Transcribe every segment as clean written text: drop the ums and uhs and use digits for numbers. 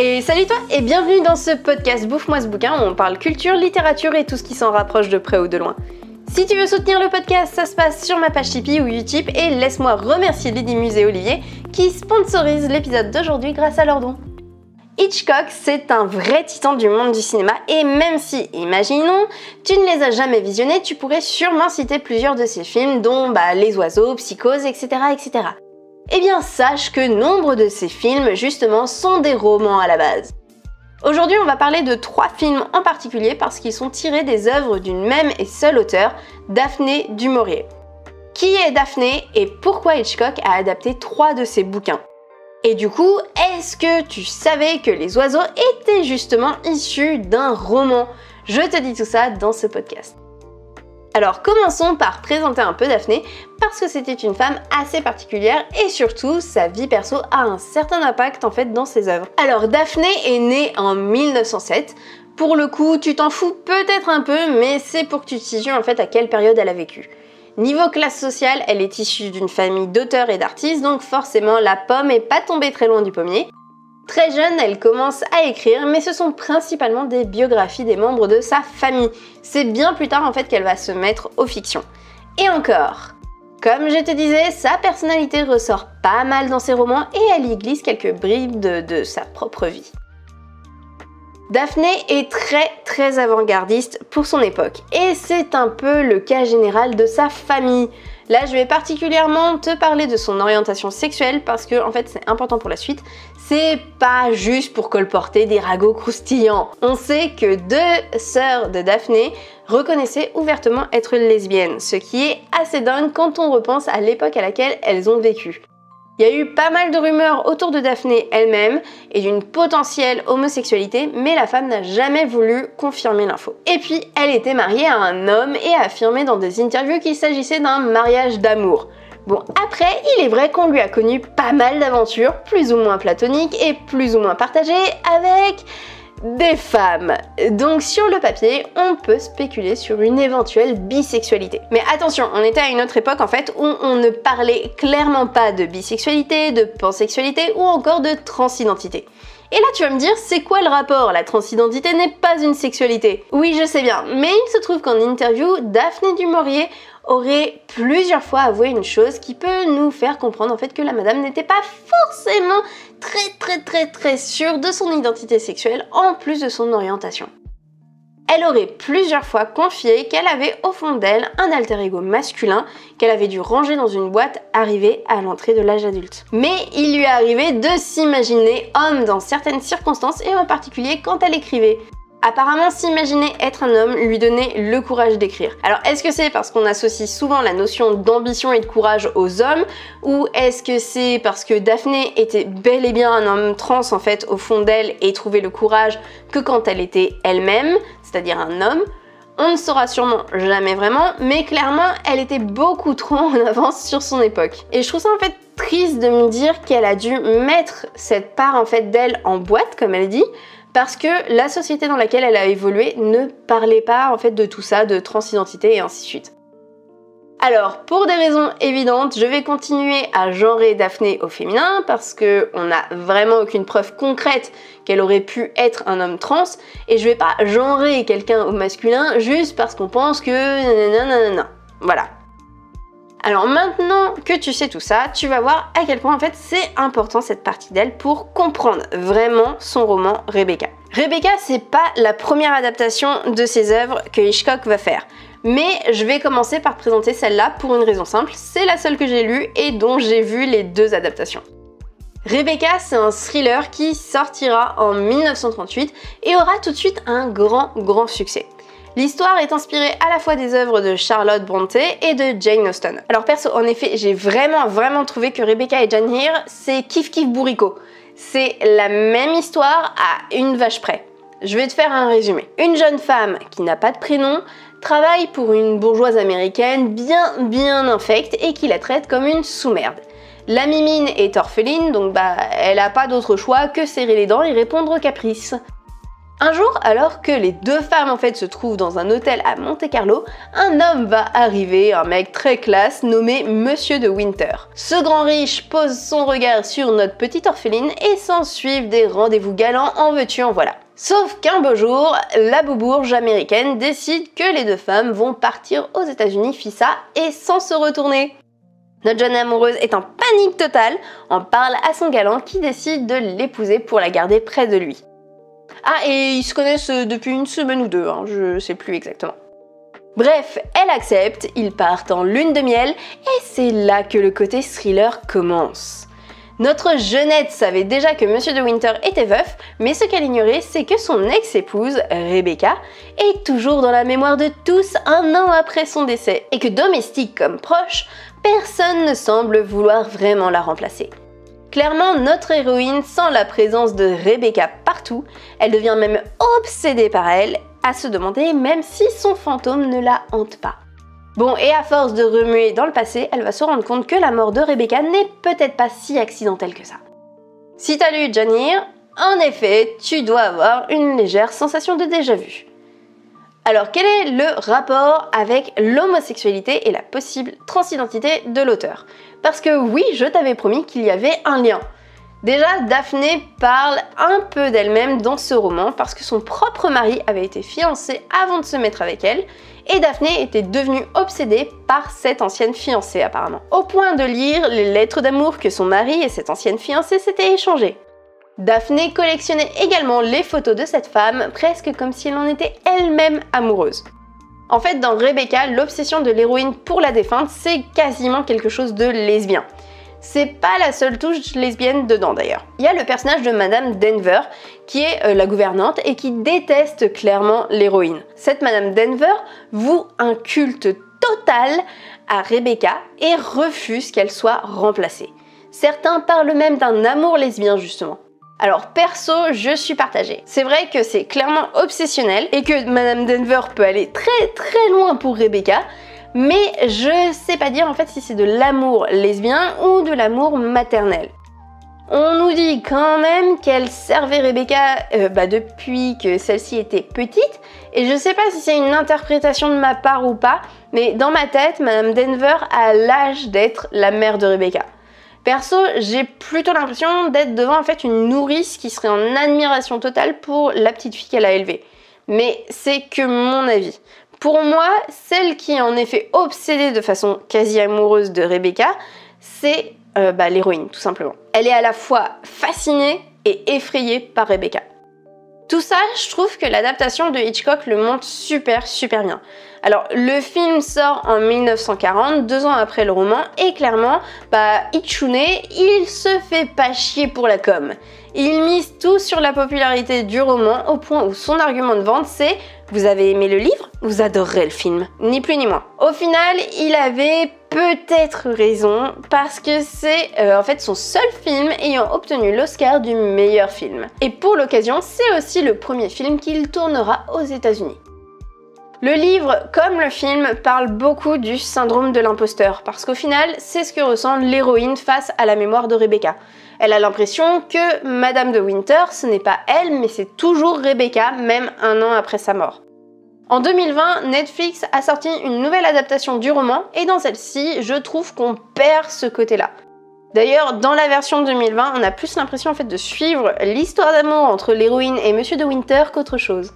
Et salut toi et bienvenue dans ce podcast Bouffe-moi ce bouquin où on parle culture, littérature et tout ce qui s'en rapproche de près ou de loin. Si tu veux soutenir le podcast, ça se passe sur ma page Tipeee ou Utip et laisse-moi remercier Lydie Muse et Olivier qui sponsorisent l'épisode d'aujourd'hui grâce à leurs dons. Hitchcock, c'est un vrai titan du monde du cinéma et même si, imaginons, tu ne les as jamais visionnés, tu pourrais sûrement citer plusieurs de ses films dont Les Oiseaux, Psychose, etc. etc. Eh bien, sache que nombre de ces films, justement, sont des romans à la base. Aujourd'hui, on va parler de 3 films en particulier parce qu'ils sont tirés des œuvres d'une même et seule auteure, Daphné du Maurier. Qui est Daphné et pourquoi Hitchcock a adapté 3 de ses bouquins? Et du coup, est-ce que tu savais que Les Oiseaux étaient justement issus d'un roman? Je te dis tout ça dans ce podcast. Alors commençons par présenter un peu Daphné parce que c'était une femme assez particulière et surtout sa vie perso a un certain impact en fait dans ses œuvres. Alors Daphné est née en 1907. Pour le coup, tu t'en fous peut-être un peu, mais c'est pour que tu te situes en fait à quelle période elle a vécu. Niveau classe sociale, elle est issue d'une famille d'auteurs et d'artistes, donc forcément la pomme est pas tombée très loin du pommier. Très jeune, elle commence à écrire, mais ce sont principalement des biographies des membres de sa famille. C'est bien plus tard en fait qu'elle va se mettre aux fictions. Et encore, comme je te disais, sa personnalité ressort pas mal dans ses romans et elle y glisse quelques bribes de sa propre vie. Daphné est très avant-gardiste pour son époque et c'est un peu le cas général de sa famille. Là, je vais particulièrement te parler de son orientation sexuelle parce que en fait c'est important pour la suite. C'est pas juste pour colporter des ragots croustillants. On sait que 2 sœurs de Daphné reconnaissaient ouvertement être lesbiennes, ce qui est assez dingue quand on repense à l'époque à laquelle elles ont vécu. Il y a eu pas mal de rumeurs autour de Daphné elle-même et d'une potentielle homosexualité, mais la femme n'a jamais voulu confirmer l'info. Et puis, elle était mariée à un homme et a affirmé dans des interviews qu'il s'agissait d'un mariage d'amour. Bon, après, il est vrai qu'on lui a connu pas mal d'aventures, plus ou moins platoniques et plus ou moins partagées, avec des femmes. Donc sur le papier, on peut spéculer sur une éventuelle bisexualité. Mais attention, on était à une autre époque en fait où on ne parlait clairement pas de bisexualité, de pansexualité ou encore de transidentité. Et là tu vas me dire, c'est quoi le rapport? La transidentité n'est pas une sexualité. Oui, je sais bien, mais il se trouve qu'en interview, Daphné du Maurier aurait plusieurs fois avoué une chose qui peut nous faire comprendre en fait que la madame n'était pas forcément très sûre de son identité sexuelle en plus de son orientation. Elle aurait plusieurs fois confié qu'elle avait au fond d'elle un alter ego masculin qu'elle avait dû ranger dans une boîte arrivée à l'entrée de l'âge adulte. Mais il lui est arrivé de s'imaginer homme dans certaines circonstances et en particulier quand elle écrivait. Apparemment, s'imaginer être un homme lui donnait le courage d'écrire. Alors, est-ce que c'est parce qu'on associe souvent la notion d'ambition et de courage aux hommes, ou est-ce que c'est parce que Daphné était bel et bien un homme trans en fait au fond d'elle et trouvait le courage que quand elle était elle-même, c'est-à-dire un homme? On ne saura sûrement jamais vraiment, mais clairement, elle était beaucoup trop en avance sur son époque. Et je trouve ça en fait triste de me dire qu'elle a dû mettre cette part en fait d'elle en boîte, comme elle dit, parce que la société dans laquelle elle a évolué ne parlait pas en fait de tout ça, de transidentité et ainsi de suite. Alors, pour des raisons évidentes, je vais continuer à genrer Daphné au féminin parce que on n'a vraiment aucune preuve concrète qu'elle aurait pu être un homme trans et je vais pas genrer quelqu'un au masculin juste parce qu'on pense que nanana. Voilà. Alors maintenant que tu sais tout ça, tu vas voir à quel point en fait c'est important cette partie d'elle pour comprendre vraiment son roman Rebecca. Rebecca, c'est pas la première adaptation de ses œuvres que Hitchcock va faire. Mais je vais commencer par te présenter celle-là pour une raison simple, c'est la seule que j'ai lue et dont j'ai vu les 2 adaptations. Rebecca, c'est un thriller qui sortira en 1938 et aura tout de suite un grand succès. L'histoire est inspirée à la fois des œuvres de Charlotte Brontë et de Jane Austen. Alors perso, en effet, j'ai vraiment trouvé que Rebecca et Jane Eyre, c'est kiff bourricot. C'est la même histoire à une vache près. Je vais te faire un résumé. Une jeune femme qui n'a pas de prénom travaille pour une bourgeoise américaine bien infecte et qui la traite comme une sous-merde. La mimine est orpheline, donc elle a pas d'autre choix que serrer les dents et répondre aux caprices. Un jour, alors que les deux femmes en fait se trouvent dans un hôtel à Monte-Carlo, un homme va arriver, un mec très classe nommé Monsieur de Winter. Ce grand riche pose son regard sur notre petite orpheline et s'ensuivent des rendez-vous galants en veux-tu en voilà. Sauf qu'un beau jour, la boubourge américaine décide que les deux femmes vont partir aux États-Unis fissa et sans se retourner. Notre jeune amoureuse est en panique totale, en parle à son galant qui décide de l'épouser pour la garder près de lui. Ah, et ils se connaissent depuis une semaine ou deux, hein, je sais plus exactement. Bref, elle accepte, ils partent en lune de miel, et c'est là que le côté thriller commence. Notre jeunette savait déjà que Monsieur de Winter était veuf, mais ce qu'elle ignorait, c'est que son ex-épouse, Rebecca, est toujours dans la mémoire de tous un an après son décès, et que domestique comme proche, personne ne semble vouloir vraiment la remplacer. Clairement, notre héroïne sent la présence de Rebecca partout, elle devient même obsédée par elle, à se demander même si son fantôme ne la hante pas. Bon, et à force de remuer dans le passé, elle va se rendre compte que la mort de Rebecca n'est peut-être pas si accidentelle que ça. Si t'as lu Jane Eyre, en effet, tu dois avoir une légère sensation de déjà-vu. Alors, quel est le rapport avec l'homosexualité et la possible transidentité de l'auteur? Parce que oui, je t'avais promis qu'il y avait un lien. Déjà, Daphné parle un peu d'elle-même dans ce roman parce que son propre mari avait été fiancé avant de se mettre avec elle et Daphné était devenue obsédée par cette ancienne fiancée apparemment, au point de lire les lettres d'amour que son mari et cette ancienne fiancée s'étaient échangées. Daphné collectionnait également les photos de cette femme, presque comme si elle en était elle-même amoureuse. En fait, dans Rebecca, l'obsession de l'héroïne pour la défunte, c'est quasiment quelque chose de lesbien. C'est pas la seule touche lesbienne dedans d'ailleurs. Il y a le personnage de Madame Denver, qui est la gouvernante et qui déteste clairement l'héroïne. Cette Madame Denver voue un culte total à Rebecca et refuse qu'elle soit remplacée. Certains parlent même d'un amour lesbien justement. Alors perso, je suis partagée. C'est vrai que c'est clairement obsessionnel et que Madame Denver peut aller très loin pour Rebecca, mais je sais pas dire en fait si c'est de l'amour lesbien ou de l'amour maternel. On nous dit quand même qu'elle servait Rebecca depuis que celle-ci était petite, et je sais pas si c'est une interprétation de ma part ou pas, mais dans ma tête, Madame Denver a l'âge d'être la mère de Rebecca. Perso, j'ai plutôt l'impression d'être devant en fait une nourrice qui serait en admiration totale pour la petite fille qu'elle a élevée. Mais c'est que mon avis. Pour moi, celle qui est en effet obsédée de façon quasi amoureuse de Rebecca, c'est l'héroïne, tout simplement. Elle est à la fois fascinée et effrayée par Rebecca. Tout ça, je trouve que l'adaptation de Hitchcock le montre super bien. Alors, le film sort en 1940, 2 ans après le roman, et clairement, Hitchune, il se fait pas chier pour la com. Il mise tout sur la popularité du roman, au point où son argument de vente c'est « Vous avez aimé le livre? Vous adorerez le film. » Ni plus ni moins. Au final, il avait peut-être raison, parce que c'est en fait son seul film ayant obtenu l'Oscar du meilleur film. Et pour l'occasion, c'est aussi le premier film qu'il tournera aux États-Unis. Le livre, comme le film, parle beaucoup du syndrome de l'imposteur, parce qu'au final, c'est ce que ressent l'héroïne face à la mémoire de Rebecca. Elle a l'impression que Madame de Winter, ce n'est pas elle, mais c'est toujours Rebecca, même un an après sa mort. En 2020, Netflix a sorti une nouvelle adaptation du roman, et dans celle-ci, je trouve qu'on perd ce côté-là. D'ailleurs, dans la version 2020, on a plus l'impression en fait de suivre l'histoire d'amour entre l'héroïne et Monsieur de Winter qu'autre chose.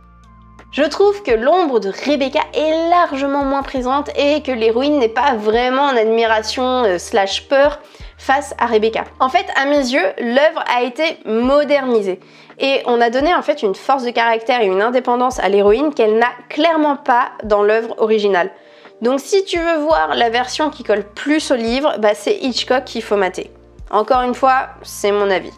Je trouve que l'ombre de Rebecca est largement moins présente et que l'héroïne n'est pas vraiment en admiration / peur face à Rebecca. En fait, à mes yeux, l'œuvre a été modernisée et on a donné en fait une force de caractère et une indépendance à l'héroïne qu'elle n'a clairement pas dans l'œuvre originale. Donc si tu veux voir la version qui colle plus au livre, c'est Hitchcock qu'il faut mater. Encore une fois, c'est mon avis.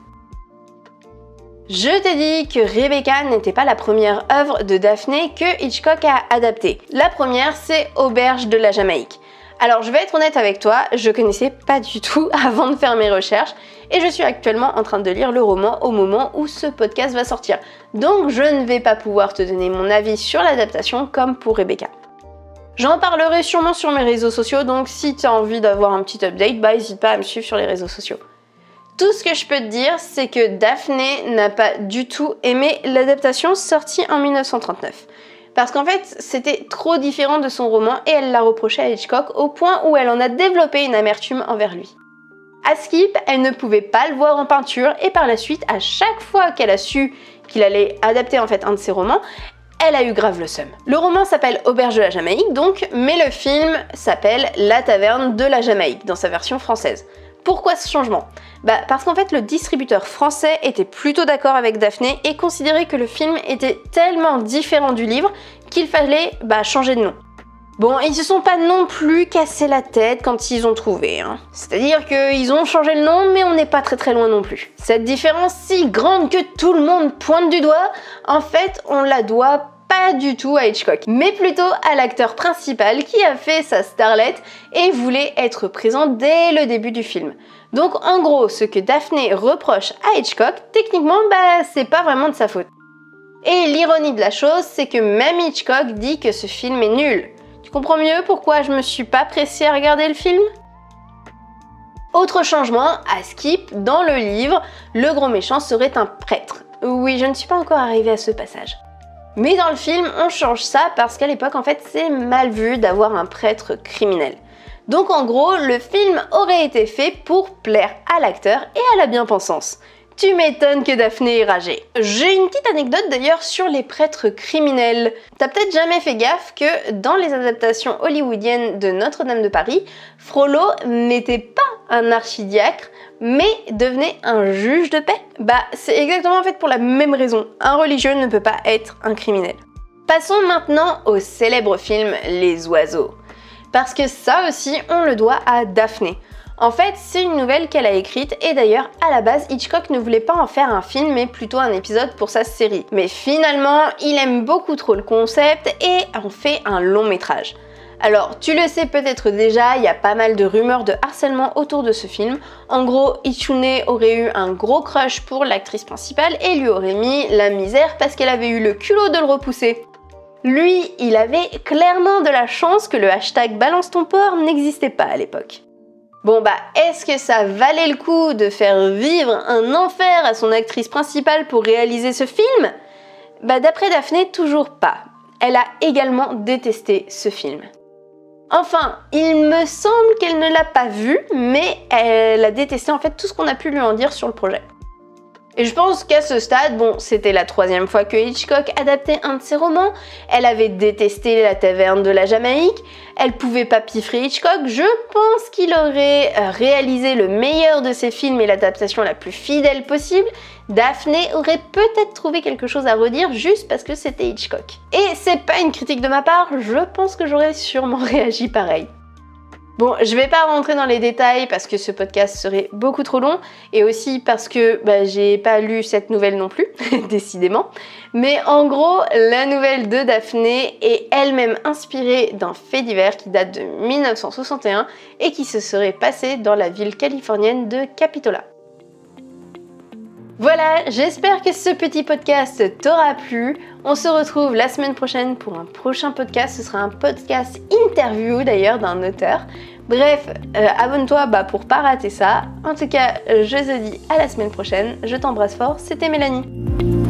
Je t'ai dit que Rebecca n'était pas la première œuvre de Daphné que Hitchcock a adaptée. La première, c'est Auberge de la Jamaïque. Alors je vais être honnête avec toi, je connaissais pas du tout avant de faire mes recherches et je suis actuellement en train de lire le roman au moment où ce podcast va sortir. Donc je ne vais pas pouvoir te donner mon avis sur l'adaptation comme pour Rebecca. J'en parlerai sûrement sur mes réseaux sociaux, donc si tu as envie d'avoir un petit update, n'hésite pas à me suivre sur les réseaux sociaux. Tout ce que je peux te dire, c'est que Daphné n'a pas du tout aimé l'adaptation sortie en 1939. Parce qu'en fait, c'était trop différent de son roman et elle l'a reproché à Hitchcock au point où elle en a développé une amertume envers lui. À Skip, elle ne pouvait pas le voir en peinture et par la suite, à chaque fois qu'elle a su qu'il allait adapter en fait un de ses romans, elle a eu grave le seum. Le roman s'appelle Auberge de la Jamaïque donc, mais le film s'appelle La Taverne de la Jamaïque dans sa version française. Pourquoi ce changement? Parce qu'en fait le distributeur français était plutôt d'accord avec Daphné et considérait que le film était tellement différent du livre qu'il fallait changer de nom. Bon, ils se sont pas non plus cassé la tête quand ils ont trouvé, hein. C'est-à-dire qu'ils ont changé le nom, mais on n'est pas très loin non plus. Cette différence si grande que tout le monde pointe du doigt, en fait, on la doit pas du tout à Hitchcock, mais plutôt à l'acteur principal qui a fait sa starlette et voulait être présent dès le début du film. Donc en gros, ce que Daphné reproche à Hitchcock, techniquement, c'est pas vraiment de sa faute. Et l'ironie de la chose, c'est que même Hitchcock dit que ce film est nul. Tu comprends mieux pourquoi je me suis pas pressée à regarder le film? Autre changement, à Skip, dans le livre, le gros méchant serait un prêtre. Oui, je ne suis pas encore arrivée à ce passage. Mais dans le film, on change ça parce qu'à l'époque, en fait, c'est mal vu d'avoir un prêtre criminel. Donc en gros, le film aurait été fait pour plaire à l'acteur et à la bien-pensance. Tu m'étonnes que Daphné ait ragé. J'ai une petite anecdote d'ailleurs sur les prêtres criminels. T'as peut-être jamais fait gaffe que dans les adaptations hollywoodiennes de Notre-Dame de Paris, Frollo n'était pas un archidiacre, mais devenait un juge de paix. C'est exactement en fait pour la même raison. Un religieux ne peut pas être un criminel. Passons maintenant au célèbre film Les Oiseaux. Parce que ça aussi, on le doit à Daphné. En fait, c'est une nouvelle qu'elle a écrite et d'ailleurs, à la base, Hitchcock ne voulait pas en faire un film mais plutôt un épisode pour sa série. Mais finalement, il aime beaucoup trop le concept et en fait un long métrage. Alors, tu le sais peut-être déjà, il y a pas mal de rumeurs de harcèlement autour de ce film. En gros, Itchune aurait eu un gros crush pour l'actrice principale et lui aurait mis la misère parce qu'elle avait eu le culot de le repousser. Lui, il avait clairement de la chance que le hashtag balance ton porc n'existait pas à l'époque. Bon est-ce que ça valait le coup de faire vivre un enfer à son actrice principale pour réaliser ce film? D'après Daphné, toujours pas. Elle a également détesté ce film. Enfin, il me semble qu'elle ne l'a pas vu, mais elle a détesté en fait tout ce qu'on a pu lui en dire sur le projet. Et je pense qu'à ce stade, c'était la 3e fois que Hitchcock adaptait un de ses romans, elle avait détesté La Taverne de la Jamaïque, elle pouvait pas piffrer Hitchcock, je pense qu'il aurait réalisé le meilleur de ses films et l'adaptation la plus fidèle possible. Daphné aurait peut-être trouvé quelque chose à redire juste parce que c'était Hitchcock. Et c'est pas une critique de ma part, je pense que j'aurais sûrement réagi pareil. Bon, je vais pas rentrer dans les détails parce que ce podcast serait beaucoup trop long et aussi parce que j'ai pas lu cette nouvelle non plus, décidément. Mais en gros, la nouvelle de Daphné est elle-même inspirée d'un fait divers qui date de 1961 et qui se serait passé dans la ville californienne de Capitola. Voilà, j'espère que ce petit podcast t'aura plu. On se retrouve la semaine prochaine pour un prochain podcast. Ce sera un podcast interview d'ailleurs d'un auteur. Bref, abonne-toi pour pas rater ça. En tout cas, je te dis à la semaine prochaine. Je t'embrasse fort, c'était Mélanie.